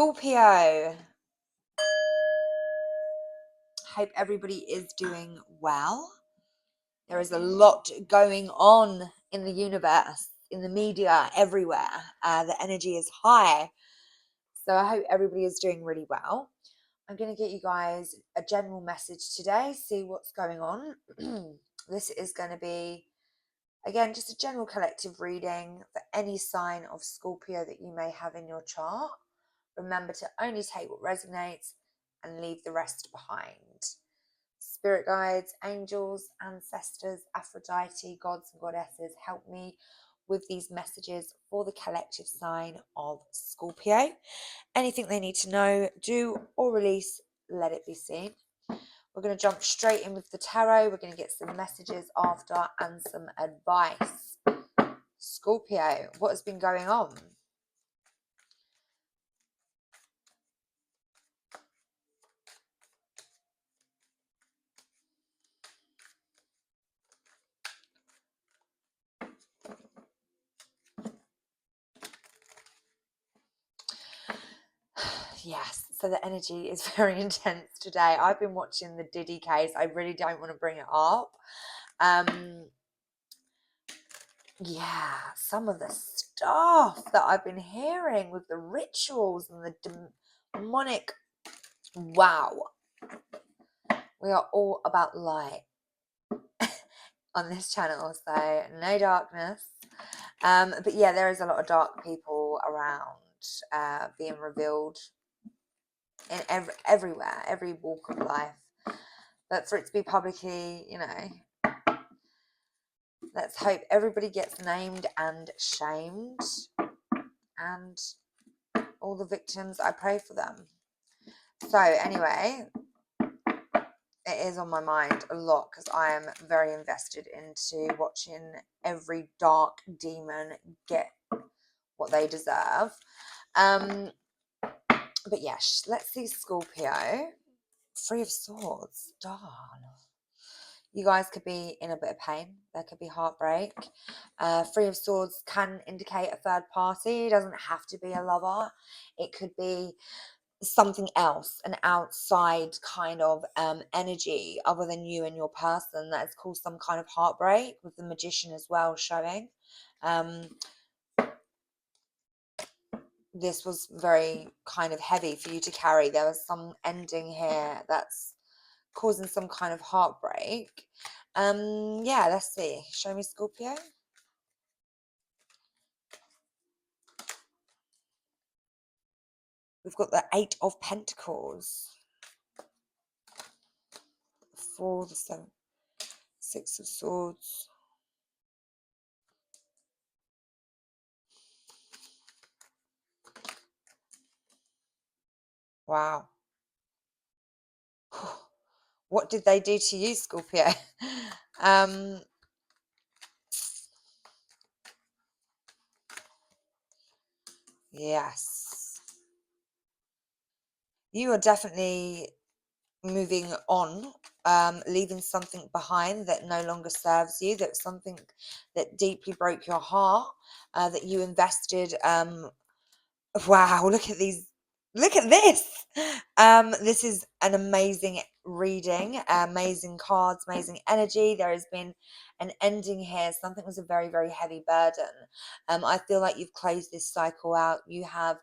Scorpio, hope everybody is doing well. There is a lot going on in the universe, in the media, everywhere. The energy is high. So I hope everybody is doing really well. I'm going to get you guys a general message today, see what's going on. This is going to be, again, just a general collective reading for any sign of Scorpio that you may have in your chart. Remember to only take what resonates and leave the rest behind. Spirit guides, angels, ancestors, Aphrodite, gods and goddesses, help me with these messages for the collective sign of Scorpio. Anything they need to know, do or release, let it be seen. We're going to jump straight in with the tarot. We're going to get some messages after and some advice. Scorpio, what has been going on? Yes, so the energy is very intense today. I've been watching the Diddy case. I really don't want to bring it up. Yeah, some of the stuff that I've been hearing with the rituals and the demonic. Wow. We are all about light on this channel, so no darkness. But yeah, there is a lot of dark people around being revealed in everywhere, every walk of life. But for it to be publicly, let's hope everybody gets named and shamed. And all the victims, I pray for them. So anyway, it is on my mind a lot because I am very invested into watching every dark demon get what they deserve. But yes, let's see Scorpio. Three of Swords. Darn. You guys could be in a bit of pain. There could be heartbreak. Three of Swords can indicate a third party. It doesn't have to be a lover. It could be something else, an outside kind of energy other than you and your person that has caused some kind of heartbreak, with the Magician as well showing. This was very kind of heavy for you to carry. There was some ending here that's causing some kind of heartbreak. Yeah, let's see. Show me Scorpio. We've got the Eight of Pentacles. 4, the 7, 6 of Swords. Wow. What did they do to you, Scorpio? Yes. You are definitely moving on, leaving something behind that no longer serves you, that's something that deeply broke your heart, that you invested. Wow, look at these. Look at this. This is an amazing reading, amazing cards, amazing energy. There has been an ending here. Something was a very, very heavy burden. I feel like you've closed this cycle out. You have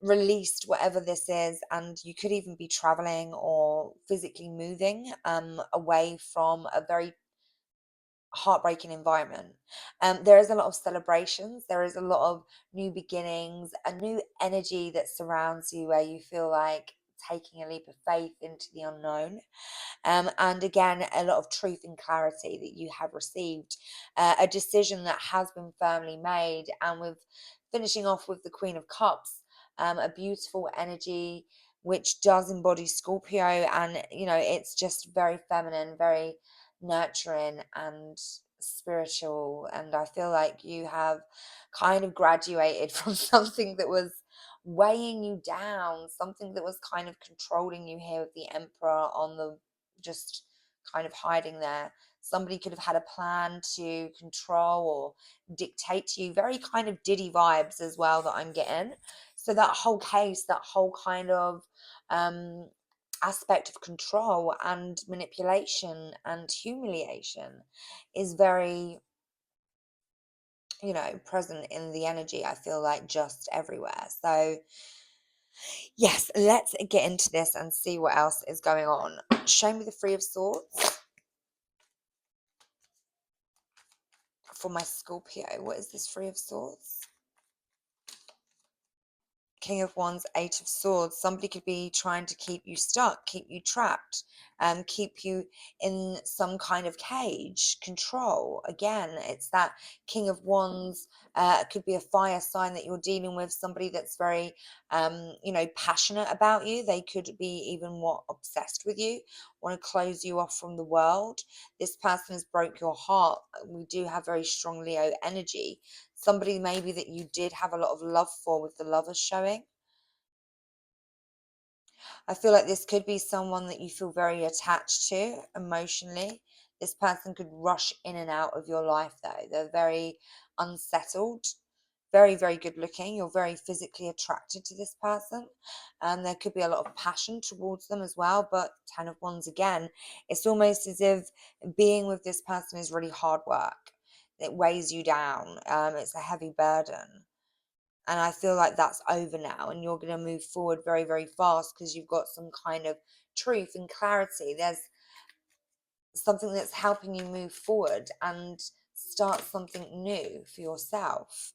released whatever this is, and you could even be traveling or physically moving away from a very heartbreaking environment. There is a lot of celebrations, there is a lot of new beginnings, a new energy that surrounds you where you feel like taking a leap of faith into the unknown. And again, a lot of truth and clarity that you have received, a decision that has been firmly made. And with finishing off with the Queen of Cups, a beautiful energy which does embody Scorpio, and it's just very feminine, very nurturing and spiritual. And I feel like you have kind of graduated from something that was weighing you down, something that was kind of controlling you here with the Emperor on the just kind of hiding there. Somebody could have had a plan to control or dictate to you. Very kind of Diddy vibes as well that I'm getting. So that whole case, that whole kind of um, aspect of control and manipulation and humiliation is very, present in the energy, I feel like, just everywhere. So, yes, let's get into this and see what else is going on. Show me the Three of Swords for my Scorpio. What is this Three of Swords? King of Wands, Eight of Swords. Somebody could be trying to keep you stuck, keep you trapped, keep you in some kind of cage, control. Again, it's that King of Wands. It could be a fire sign that you're dealing with, somebody that's very, passionate about you. They could be even more obsessed with you, want to close you off from the world. This person has broke your heart. We do have very strong Leo energy. Somebody maybe that you did have a lot of love for, with the lovers showing. I feel like this could be someone that you feel very attached to emotionally. This person could rush in and out of your life though. They're very unsettled, very, very good looking. You're very physically attracted to this person. And there could be a lot of passion towards them as well. But Ten of Wands again, it's almost as if being with this person is really hard work. It weighs you down. It's a heavy burden. And I feel like that's over now, and you're going to move forward very, very fast because you've got some kind of truth and clarity. There's something that's helping you move forward and start something new for yourself.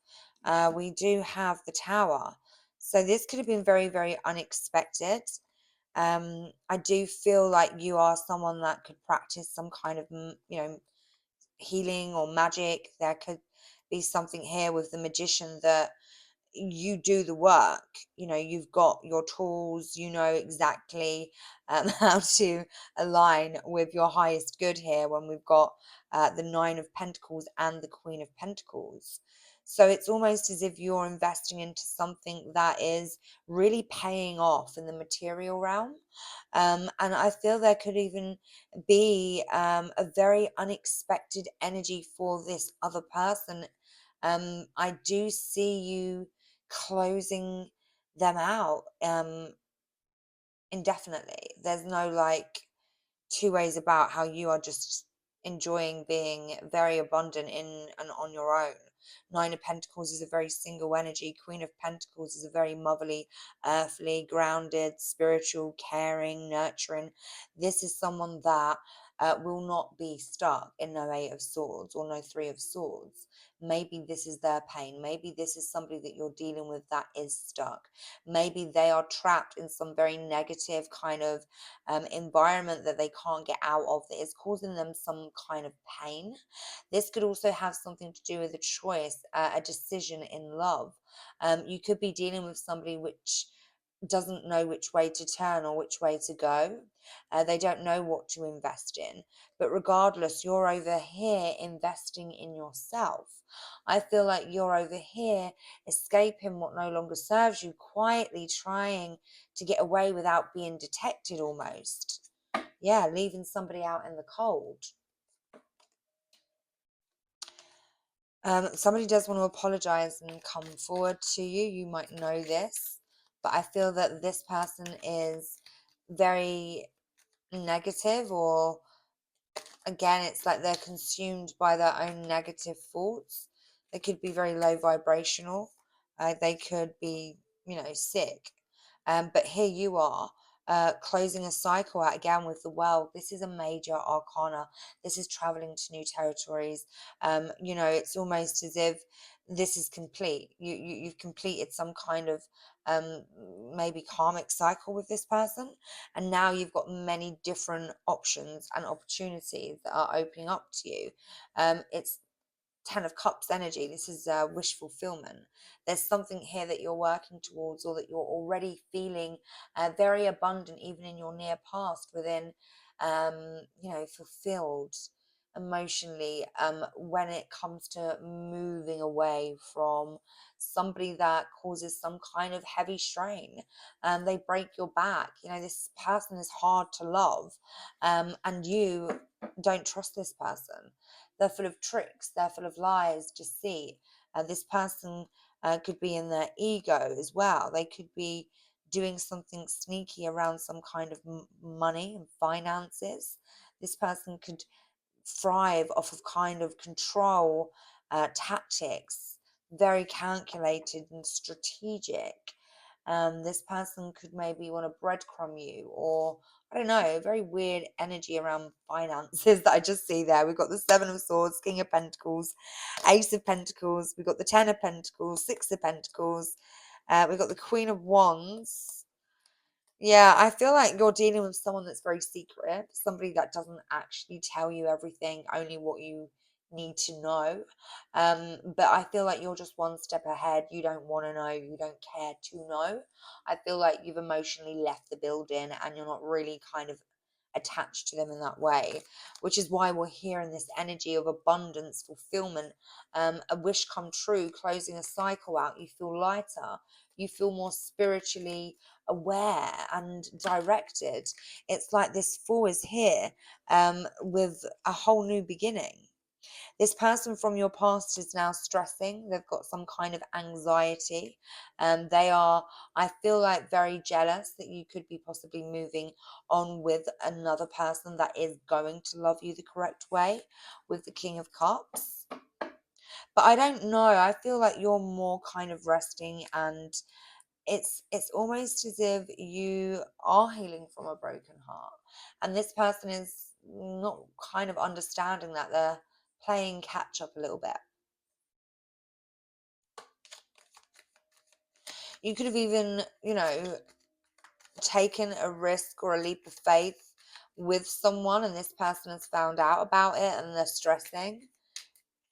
We do have the Tower. So this could have been very, very unexpected. I do feel like you are someone that could practice some kind of, healing or magic. There could be something here with the magician that you do the work. You've got your tools, you know exactly how to align with your highest good here when we've got the Nine of Pentacles and the Queen of Pentacles. So it's almost as if you're investing into something that is really paying off in the material realm. And I feel there could even be a very unexpected energy for this other person. I do see you closing them out indefinitely. There's no like two ways about how you are just enjoying being very abundant in and on your own. Nine of Pentacles is a very single energy. Queen of Pentacles is a very motherly, earthly, grounded, spiritual, caring, nurturing. This is someone that will not be stuck in no Eight of Swords or no Three of Swords. Maybe this is their pain. Maybe this is somebody that you're dealing with that is stuck. Maybe they are trapped in some very negative kind of environment that they can't get out of, that is causing them some kind of pain. This could also have something to do with a choice, a decision in love. You could be dealing with somebody which doesn't know which way to turn or which way to go. They don't know what to invest in. But regardless, you're over here investing in yourself. I feel like you're over here escaping what no longer serves you, quietly trying to get away without being detected almost. Yeah, leaving somebody out in the cold. Somebody does want to apologize and come forward to you. You might know this, but I feel that this person is very negative, or again, it's like they're consumed by their own negative thoughts. They could be very low vibrational. They could be, sick. But here you are, closing a cycle out again with the World. This is a major arcana. This is traveling to new territories. It's almost as if this is complete. You've completed some kind of um, maybe karmic cycle with this person, and now you've got many different options and opportunities that are opening up to you. It's Ten of Cups energy. This is wish fulfillment. There's something here that you're working towards, or that you're already feeling very abundant, even in your near past, within, fulfilled emotionally, when it comes to moving away from somebody that causes some kind of heavy strain. They break your back. This person is hard to love, and you don't trust this person. They're full of tricks, they're full of lies, deceit. This person could be in their ego as well. They could be doing something sneaky around some kind of money and finances. This person could thrive off of kind of control tactics, very calculated and strategic. This person could maybe want to breadcrumb you, or I don't know, very weird energy around finances that I just see there. We've got the Seven of Swords, King of Pentacles, Ace of Pentacles, we've got the Ten of Pentacles, Six of Pentacles, we've got the Queen of Wands. Yeah, I feel like you're dealing with someone that's very secret, somebody that doesn't actually tell you everything, only what you need to know. But I feel like you're just one step ahead. You don't want to know, you don't care to know. I feel like you've emotionally left the building and you're not really kind of attached to them in that way, which is why we're here in this energy of abundance, fulfillment, a wish come true, closing a cycle out. You feel lighter, you feel more spiritually aware and directed. It's like this Fool is here with a whole new beginning. This person from your past is now stressing. They've got some kind of anxiety. They are, I feel like, very jealous that you could be possibly moving on with another person that is going to love you the correct way, with the King of Cups. But I don't know. I feel like you're more kind of resting, and it's almost as if you are healing from a broken heart, and this person is not kind of understanding that. They're playing catch up a little bit. You could have even, taken a risk or a leap of faith with someone, and this person has found out about it and they're stressing,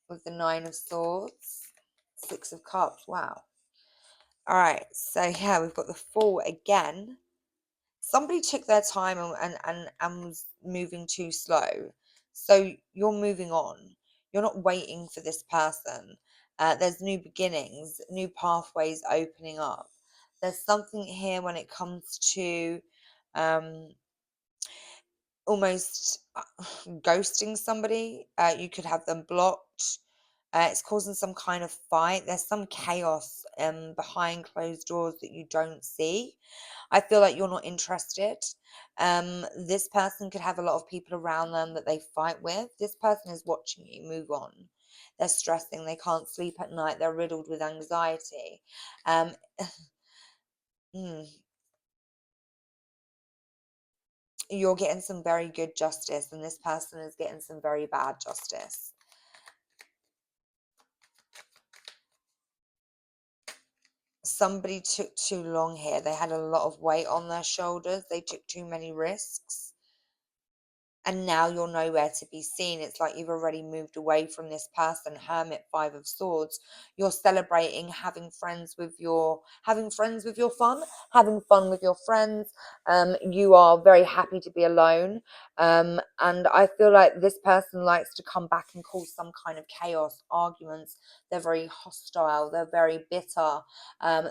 with the Nine of Swords, Six of Cups. Wow. All right, so yeah, we've got the Fool again. Somebody took their time and was moving too slow. So you're moving on. You're not waiting for this person. There's new beginnings, new pathways opening up. There's something here when it comes to um, almost ghosting somebody. You could have them blocked. It's causing some kind of fight. There's some chaos behind closed doors that you don't see. I feel like you're not interested. This person could have a lot of people around them that they fight with. This person is watching you move on. They're stressing. They can't sleep at night. They're riddled with anxiety. Um, mm, you're getting some very good justice, and this person is getting some very bad justice. Somebody took too long here. They had a lot of weight on their shoulders. They took too many risks. And now you're nowhere to be seen. It's like you've already moved away from this person. Hermit, Five of Swords. You're celebrating having friends with your fun, having fun with your friends. You are very happy to be alone. And I feel like this person likes to come back and cause some kind of chaos, arguments. They're very hostile. They're very bitter.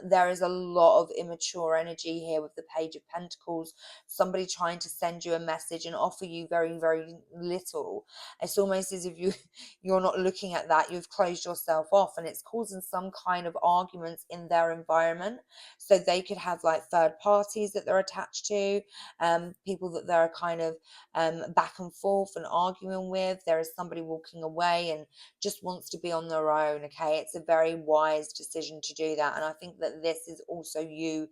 There is a lot of immature energy here with the Page of Pentacles. Somebody trying to send you a message and offer you very, very little. It's almost as if you're not looking at that. You've closed yourself off, and it's causing some kind of arguments in their environment. So they could have like third parties that they're attached to, people that they're kind of back and forth and arguing with. There is somebody walking away and just wants to be on their own. Okay, it's a very wise decision to do that, and I think that this is also you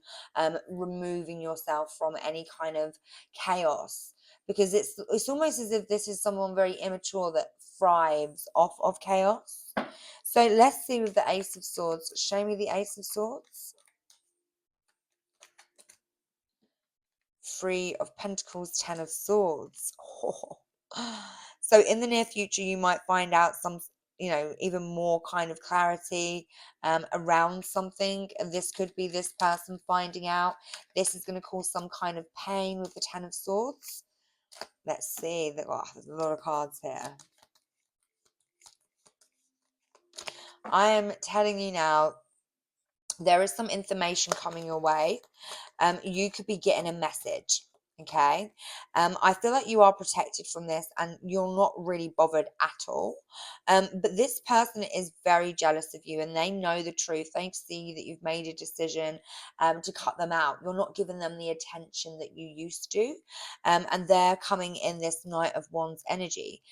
removing yourself from any kind of chaos, because it's almost as if this is someone very immature that thrives off of chaos. So let's see with the Ace of Swords. Show me the Ace of Swords. Three of Pentacles, Ten of Swords. So in the near future, you might find out some, even more kind of clarity around something. And this could be this person finding out. This is going to cause some kind of pain with the Ten of Swords. Let's see. There's a lot of cards here. I am telling you now, there is some information coming your way. You could be getting a message. Okay. I feel like you are protected from this and you're not really bothered at all. But this person is very jealous of you and they know the truth. They see that you've made a decision to cut them out. You're not giving them the attention that you used to. And they're coming in this Knight of Wands energy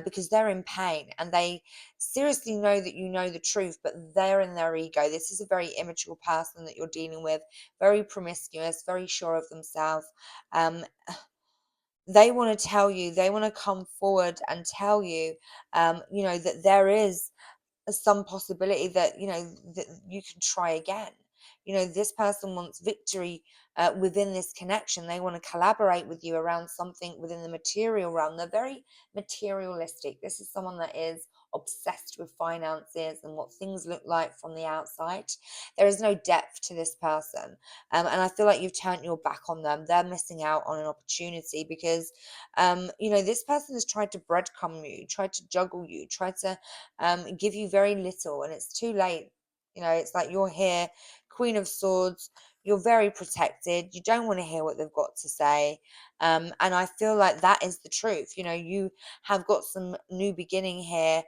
because they're in pain and they seriously know that you know the truth, but they're in their ego. This is a very immature person that you're dealing with, very promiscuous, very sure of themselves. um, they want to tell you, they want to come forward and tell you, that there is some possibility that that you can try again. This person wants victory within this connection. They want to collaborate with you around something within the material realm. They're very materialistic. This is someone that is obsessed with finances and what things look like from the outside. There is no depth to this person, and I feel like you've turned your back on them. They're missing out on an opportunity because this person has tried to breadcrumb you, tried to juggle you, tried to give you very little, and it's too late. It's like you're here, Queen of Swords. You're very protected. You don't want to hear what they've got to say. And I feel like that is the truth. You have got some new beginning here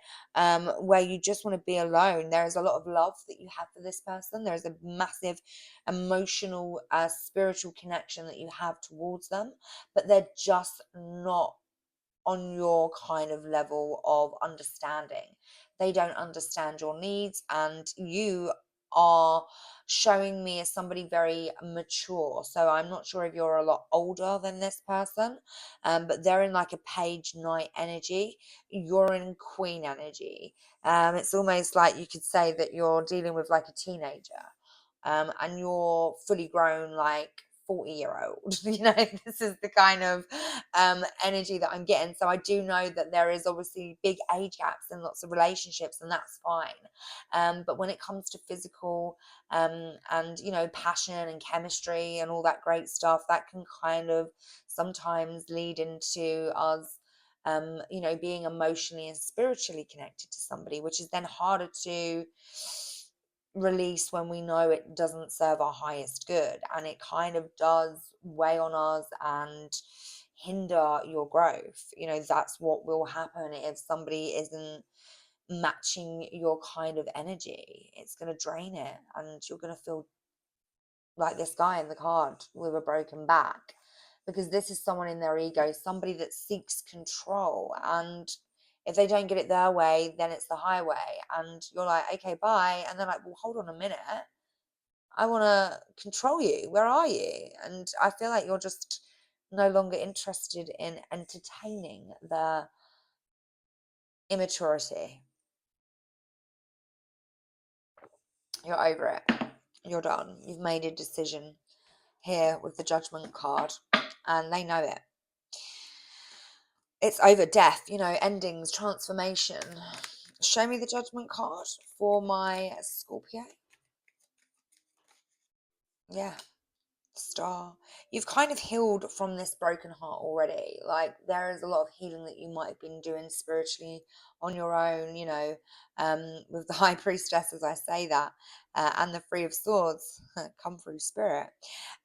where you just want to be alone. There is a lot of love that you have for this person. There is a massive emotional, spiritual connection that you have towards them, but they're just not on your kind of level of understanding. They don't understand your needs, and you are showing me as somebody very mature. So I'm not sure if you're a lot older than this person, but they're in like a page knight energy. You're in queen energy. It's almost like you could say that you're dealing with like a teenager, and you're fully grown, like 40-year-old. This is the kind of energy that I'm getting. So I do know that there is obviously big age gaps in lots of relationships, and that's fine. But when it comes to physical and passion and chemistry and all that great stuff, that can kind of sometimes lead into us being emotionally and spiritually connected to somebody, which is then harder to release when we know it doesn't serve our highest good, and it kind of does weigh on us and hinder your growth. That's what will happen if somebody isn't matching your kind of energy. It's going to drain it, and you're going to feel like this guy in the card with a broken back, because this is someone in their ego, somebody that seeks control, and if they don't get it their way, then it's the highway, and you're like, okay, bye, and they're like, well, hold on a minute, I want to control you, where are you? And I feel like you're just no longer interested in entertaining the immaturity. You're over it, you're done, you've made a decision here with the Judgment card, and they know it. It's over. Death, endings, transformation. Show me the Judgment card for my Scorpio. Yeah, Star. You've kind of healed from this broken heart already. Like, there is a lot of healing that you might have been doing spiritually on your own, with the High Priestess, as I say that, and the Three of Swords, come through spirit.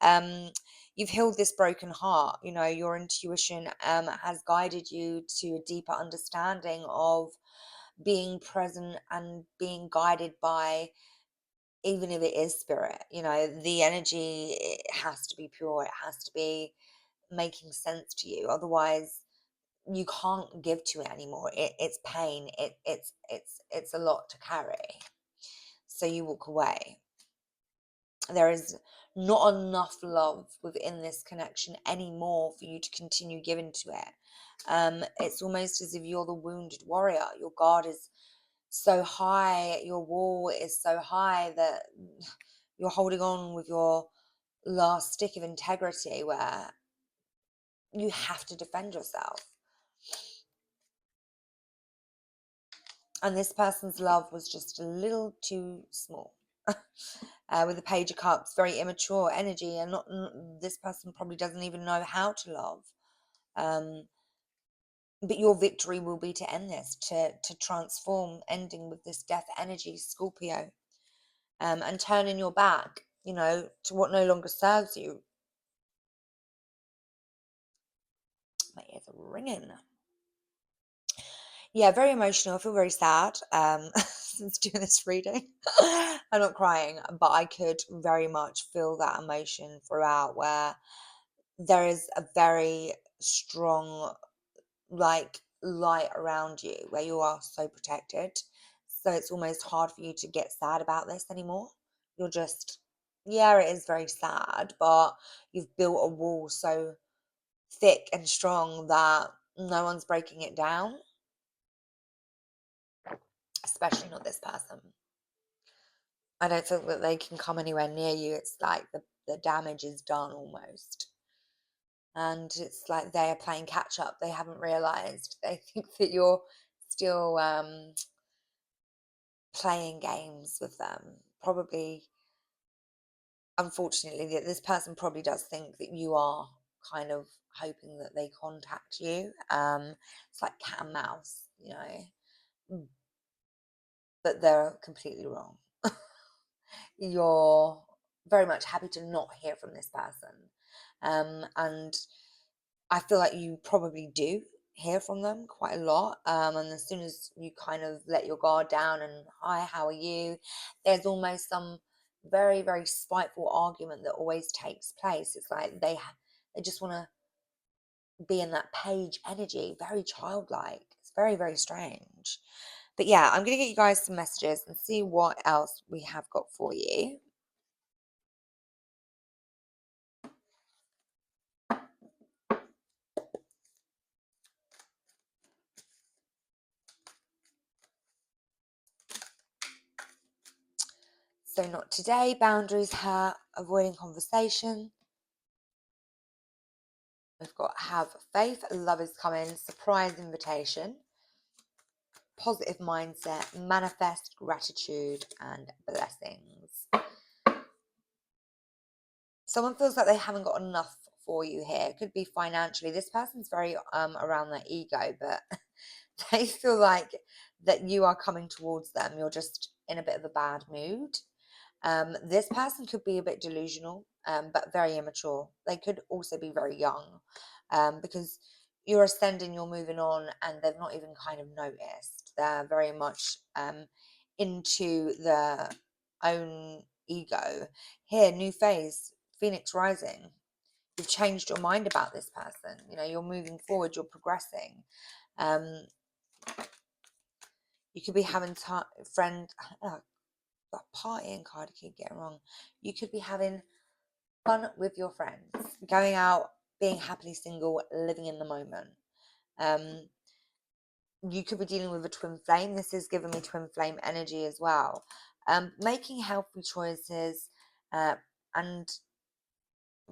Um, you've healed this broken heart. Your intuition has guided you to a deeper understanding of being present and being guided by, even if it is spirit, the energy, it has to be pure, it has to be making sense to you. Otherwise, you can't give to it anymore. It's pain. It's a lot to carry. So you walk away. There is not enough love within this connection anymore for you to continue giving to it. It's almost as if you're the wounded warrior. Your guard is so high, your wall is so high that you're holding on with your last stick of integrity, where you have to defend yourself. And this person's love was just a little too small. With the Page of Cups, very immature energy, and not this person probably doesn't even know how to love. But your victory will be to end this, to transform, ending with this death energy, Scorpio, and turning your back, to what no longer serves you. My ears are ringing. Yeah, very emotional. I feel very sad since doing this reading. I'm not crying, but I could very much feel that emotion throughout, where there is a very strong, like, light around you, where you are so protected. So it's almost hard for you to get sad about this anymore. You're just, yeah, it is very sad, but you've built a wall so thick and strong that no one's breaking it down, especially not this person. I don't think that they can come anywhere near you. It's like the damage is done almost. And it's like they are playing catch up. They haven't realized. They think that you're still playing games with them. Probably, unfortunately, this person probably does think that you are kind of hoping that they contact you. It's like cat and mouse, you know, but they're completely wrong. You're very much happy to not hear from this person. And I feel like you probably do hear from them quite a lot. And as soon as you kind of let your guard down and, hi, how are you? There's almost some very, very spiteful argument that always takes place. It's like they just want to be in that page energy, very childlike. It's very, very strange. But yeah, I'm going to get you guys some messages and see what else we have got for you. So not today, boundaries, hurt, avoiding conversation. We've got have faith, love is coming, surprise invitation, positive mindset, manifest gratitude and blessings. Someone feels like they haven't got enough for you here. It could be financially. This person's very around their ego, but they feel like that you are coming towards them. You're just in a bit of a bad mood. This person could be a bit delusional, but very immature. They could also be very young, because you're ascending, you're moving on, and they've not even kind of noticed. They're very much into their own ego. Here, new phase, Phoenix rising. You've changed your mind about this person. You know, you're moving forward, you're progressing. Um, you could be having friend. That partying card I keep getting wrong. You could be having fun with your friends, going out, being happily single, living in the moment. You could be dealing with a twin flame. This is giving me twin flame energy as well. Making healthy choices, and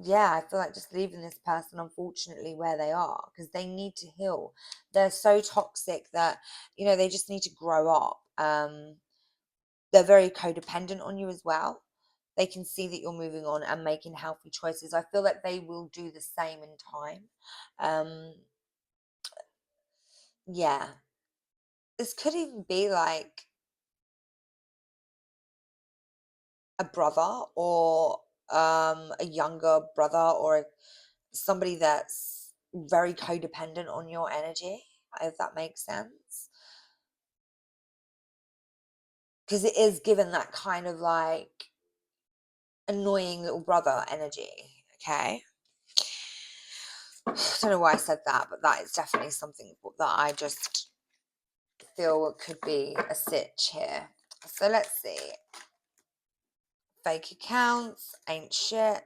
yeah, I feel like just leaving this person, unfortunately, where they are, because they need to heal. They're so toxic that, you know, they just need to grow up. They're very codependent on you as well. They can see that you're moving on and making healthy choices. I feel like they will do the same in time. Yeah, this could even be like a brother, or a younger brother, or somebody that's very codependent on your energy, if that makes sense. Because it is given that kind of like annoying little brother energy, okay? I don't know why I said that, but that is definitely something that I just feel could be a sitch here. So let's see. Fake accounts, ain't shit.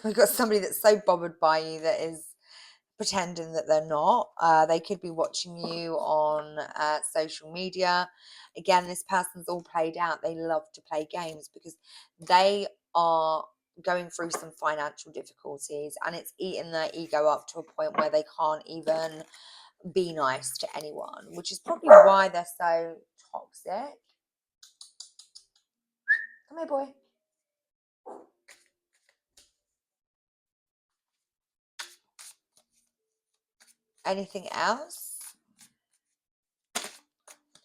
We've got somebody that's so bothered by you that is pretending that they're not. They could be watching you on social media. Again, this person's all played out. They love to play games because they are going through some financial difficulties, and it's eating their ego up to a point where they can't even be nice to anyone, which is probably why they're so toxic. Come here, boy. Anything else?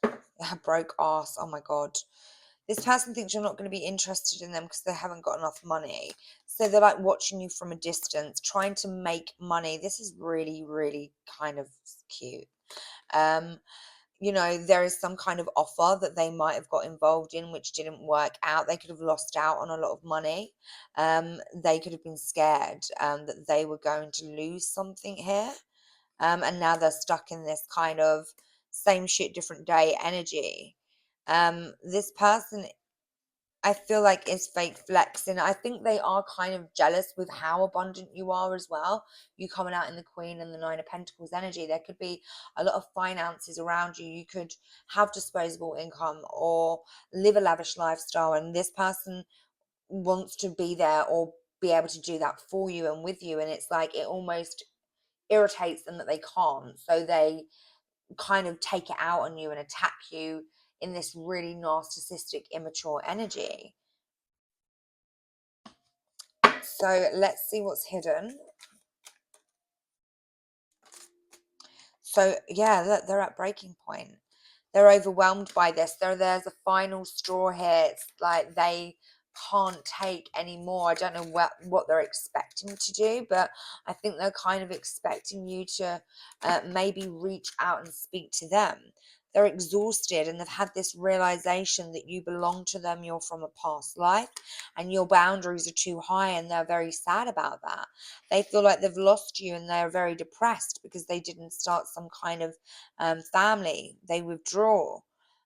Yeah, broke ass. Oh my god. This person thinks you're not going to be interested in them because they haven't got enough money. So they're like watching you from a distance, trying to make money. This is really, really kind of cute. Um, there is some kind of offer that they might have got involved in which didn't work out. They could have lost out on a lot of money. They could have been scared that they were going to lose something here. And now they're stuck in this kind of same shit, different day energy. This person, I feel like, is fake flexing. I think they are kind of jealous with how abundant you are as well. You coming out in the Queen and the Nine of Pentacles energy. There could be a lot of finances around you. You could have disposable income or live a lavish lifestyle, and this person wants to be there or be able to do that for you and with you. And it's like it almost irritates them that they can't. So they kind of take it out on you and attack you in this really narcissistic, immature energy. So let's see what's hidden. So yeah, look, they're at breaking point. They're overwhelmed by this. There's a final straw here. It's like they can't take any more. I don't know what they're expecting to do, but I think they're kind of expecting you to maybe reach out and speak to them. They're exhausted and they've had this realization that you belong to them, you're from a past life, and your boundaries are too high, and they're very sad about that. They feel like they've lost you and they're very depressed because they didn't start some kind of family. They withdraw,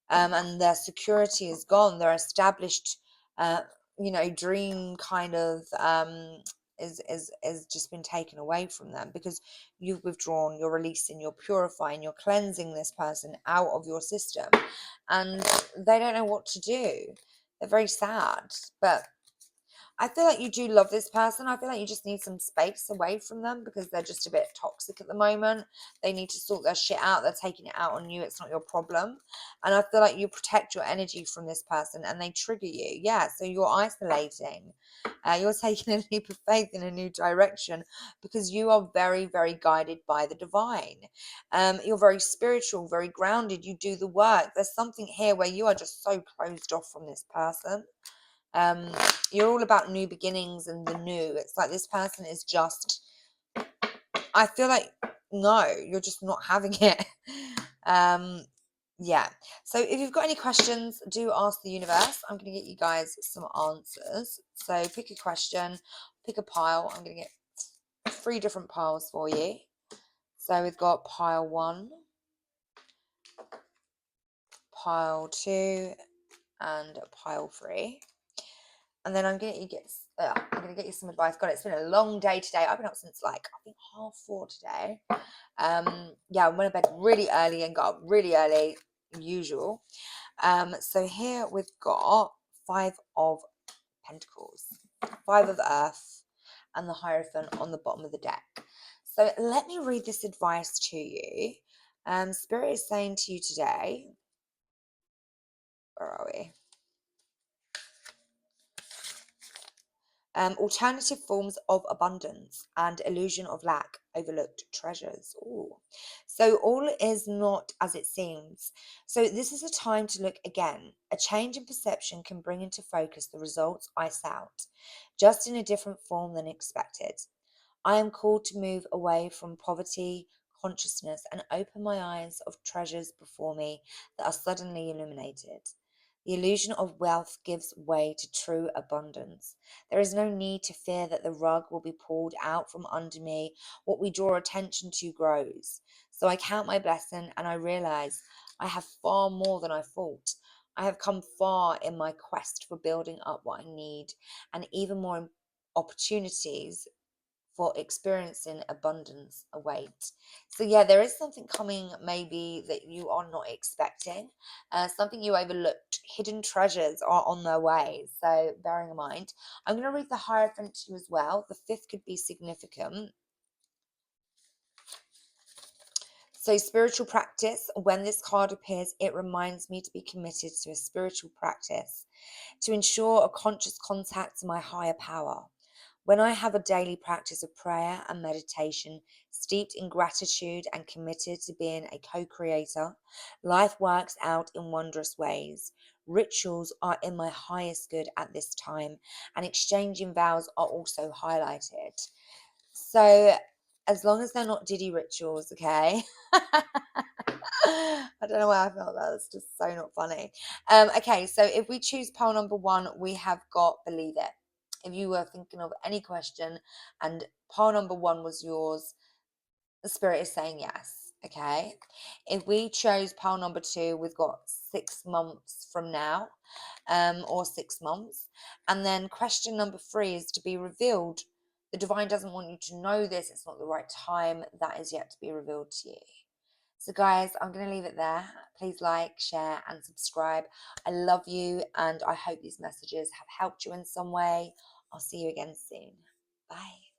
and their security is gone. Their established, dream kind of is just been taken away from them because you've withdrawn. You're releasing, you're purifying, you're cleansing this person out of your system, and they don't know what to do. They're very sad, but I feel like you do love this person. I feel like you just need some space away from them because they're just a bit toxic at the moment. They need to sort their shit out. They're taking it out on you. It's not your problem. And I feel like you protect your energy from this person and they trigger you. Yeah, so you're isolating. You're taking a leap of faith in a new direction because you are very, very guided by the divine. You're very spiritual, very grounded. You do the work. There's something here where you are just so closed off from this person. um you're all about new beginnings and the new. It's like this person is just, I feel like, no, you're just not having it. um yeah, so if you've got any questions, do ask the universe. I'm going to get you guys some answers. So pick a question, pick a pile. I'm going to get 3 different piles for you. So we've got pile 1, pile 2, and pile 3. And then I'm going to get you some advice. God, it's been a long day today. I've been up since like, I think 4:30 today. Yeah, I went to bed really early and got up really early, usual. So here we've got 5 of Pentacles, 5 of Earth, and the Hierophant on the bottom of the deck. So let me read this advice to you. Spirit is saying to you today, where are we? Alternative forms of abundance and illusion of lack, overlooked treasures. Ooh. So all is not as it seems. So this is a time to look again. A change in perception can bring into focus the results I sought, just in a different form than expected. I am called to move away from poverty consciousness and open my eyes of treasures before me that are suddenly illuminated. The illusion of wealth gives way to true abundance. There is no need to fear that the rug will be pulled out from under me. What we draw attention to grows. So I count my blessing and I realize I have far more than I thought. I have come far in my quest for building up what I need, and even more opportunities for experiencing abundance await. So yeah, there is something coming maybe that you are not expecting, something you overlooked. Hidden treasures are on their way, so bearing in mind. I'm going to read the Hierophant to you as well. The 5th could be significant. So spiritual practice, when this card appears, it reminds me to be committed to a spiritual practice, to ensure a conscious contact to my higher power. When I have a daily practice of prayer and meditation, steeped in gratitude and committed to being a co-creator, life works out in wondrous ways. Rituals are in my highest good at this time, and exchanging vows are also highlighted. So, as long as they're not Diddy rituals, okay? I don't know why I felt that. It's just so not funny. Okay, so if we choose pole number one, we have got believe it. If you were thinking of any question and pole number one was yours, the spirit is saying yes. Okay. If we chose pole number two, we've got 6 months from now, or 6 months. And then question number three is to be revealed. The divine doesn't want you to know this. It's not the right time. That is yet to be revealed to you. So, guys, I'm going to leave it there. Please like, share, and subscribe. I love you, and I hope these messages have helped you in some way. I'll see you again soon. Bye.